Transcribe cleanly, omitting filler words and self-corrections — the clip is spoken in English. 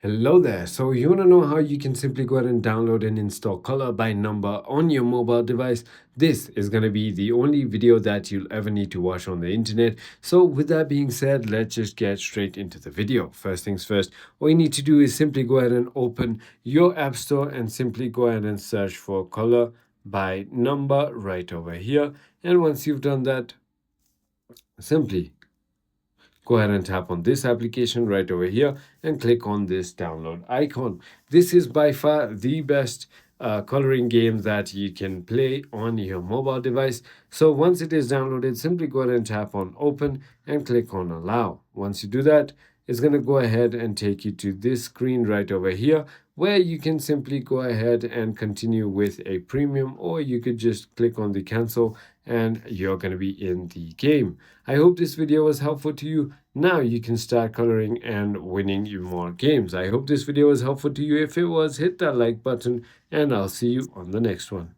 Hello there. So you want to know how you can simply go ahead and download and install color by number on your mobile device? This is going to be the only video that you'll ever need to watch on the internet. So with that being said, let's just get straight into the video. First things first, all you need to do is simply go ahead and open your app store and simply go ahead and search for color by number right over here. And once you've done that, simply go ahead and tap on this application right over here and click on this download icon. This is by far the best coloring game that you can play on your mobile device. So once it is downloaded, simply go ahead and tap on open and click on allow. Once you do that, it's going to go ahead and take you to this screen right over here where you can simply go ahead and continue with a premium, or you could just click on the cancel and you're going to be in the game. I hope this video was helpful to you. Now you can start coloring and winning you more games. I hope this video was helpful to you. If it was, hit that like button and I'll see you on the next one.